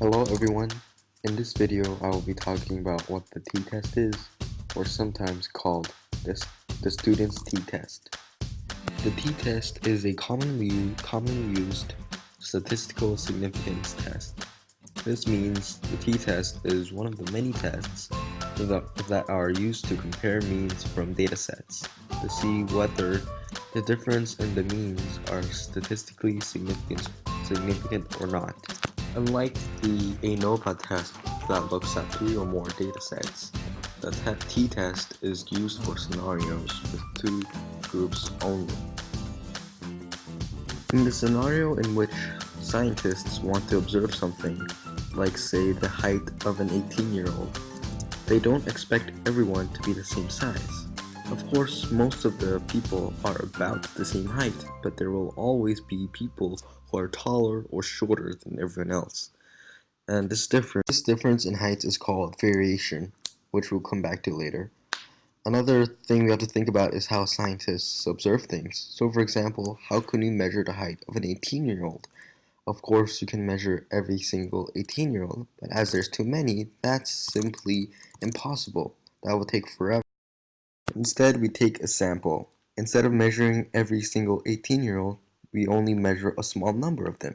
Hello everyone. In this video I will be talking about what the t-test is, or sometimes called the student's t-test. The t-test is a commonly used statistical significance test. This means the t-test is one of the many tests that are used to compare means from datasets to see whether the difference in the means are statistically significant or not. Unlike the ANOVA test that looks at 3 or more datasets, the t-test is used for scenarios with 2 groups only. In the scenario in which scientists want to observe something, like say the height of an 18-year-old, they don't expect everyone to be the same size. Of course, most of the people are about the same height, but there will always be people who are taller or shorter than everyone else. And this difference in height is called variation, which we'll come back to later. Another thing we have to think about is how scientists observe things. So for example, how can you measure the height of an 18-year-old? Of course, you can measure every single 18-year-old, but as there's too many, that's simply impossible. That will take forever. Instead, we take a sample. Instead of measuring every single 18-year-old, we only measure a small number of them.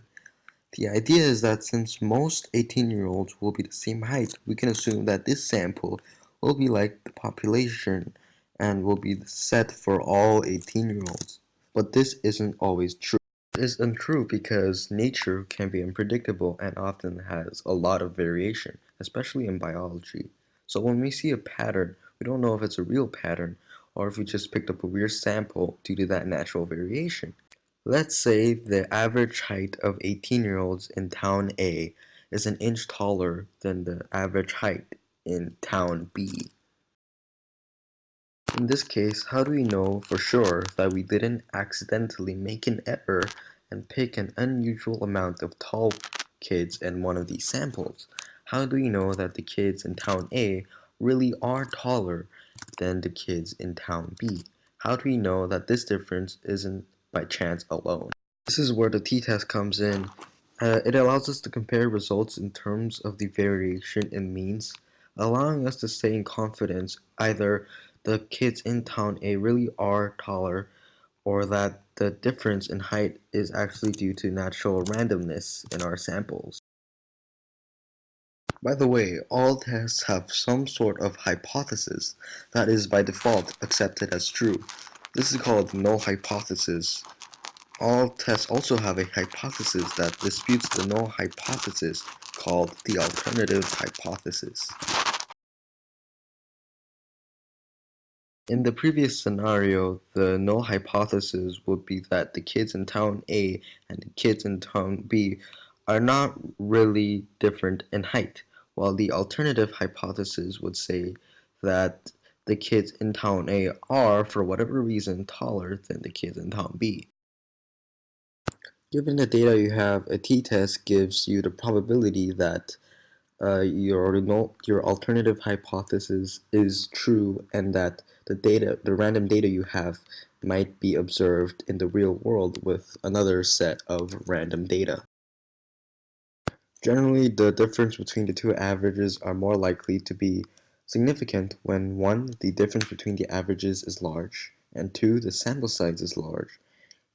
The idea is that since most 18-year-olds will be the same height, we can assume that this sample will be like the population and will be set for all 18-year-olds. But this isn't always true. It is untrue because nature can be unpredictable and often has a lot of variation, especially in biology. So when we see a pattern, we don't know if it's a real pattern or if we just picked up a weird sample due to that natural variation. Let's say the average height of 18-year-olds in town A is an inch taller than the average height in town B. In this case, how do we know for sure that we didn't accidentally make an error and pick an unusual amount of tall kids in one of these samples? How do we know that the kids in town A really are taller than the kids in town B? How do we know that this difference isn't by chance alone? This is where the t-test comes in. It allows us to compare results in terms of the variation in means, allowing us to say in confidence either the kids in town A really are taller or that the difference in height is actually due to natural randomness in our samples. By the way, all tests have some sort of hypothesis that is by default accepted as true. This is called null hypothesis. All tests also have a hypothesis that disputes the null hypothesis called the alternative hypothesis. In the previous scenario, the null hypothesis would be that the kids in town A and the kids in town B are not really different in height, while the alternative hypothesis would say that the kids in town A are, for whatever reason, taller than the kids in town B. Given the data you have, a t-test gives you the probability that your alternative hypothesis is true and that the random data you have might be observed in the real world with another set of random data. Generally, the difference between the two averages are more likely to be significant when 1. The difference between the averages is large, and 2. The sample size is large,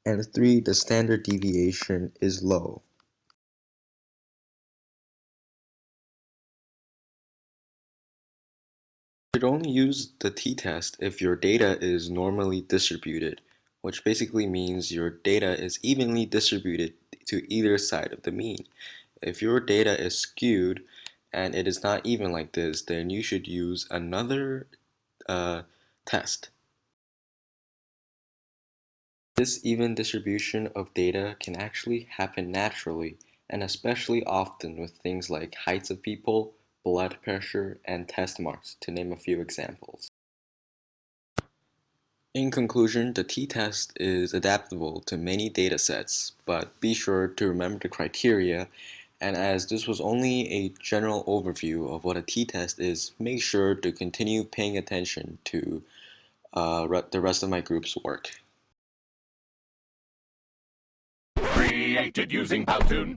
and 3. The standard deviation is low. You should only use the t-test if your data is normally distributed, which basically means your data is evenly distributed to either side of the mean. If your data is skewed and it is not even like this, then you should use another test. This even distribution of data can actually happen naturally, and especially often with things like heights of people, blood pressure, and test marks, to name a few examples. In conclusion, the t-test is adaptable to many datasets, but be sure to remember the criteria, and as this was only a general overview of what a t-test is, make sure to continue paying attention to the rest of my group's work. Created using Powtoon.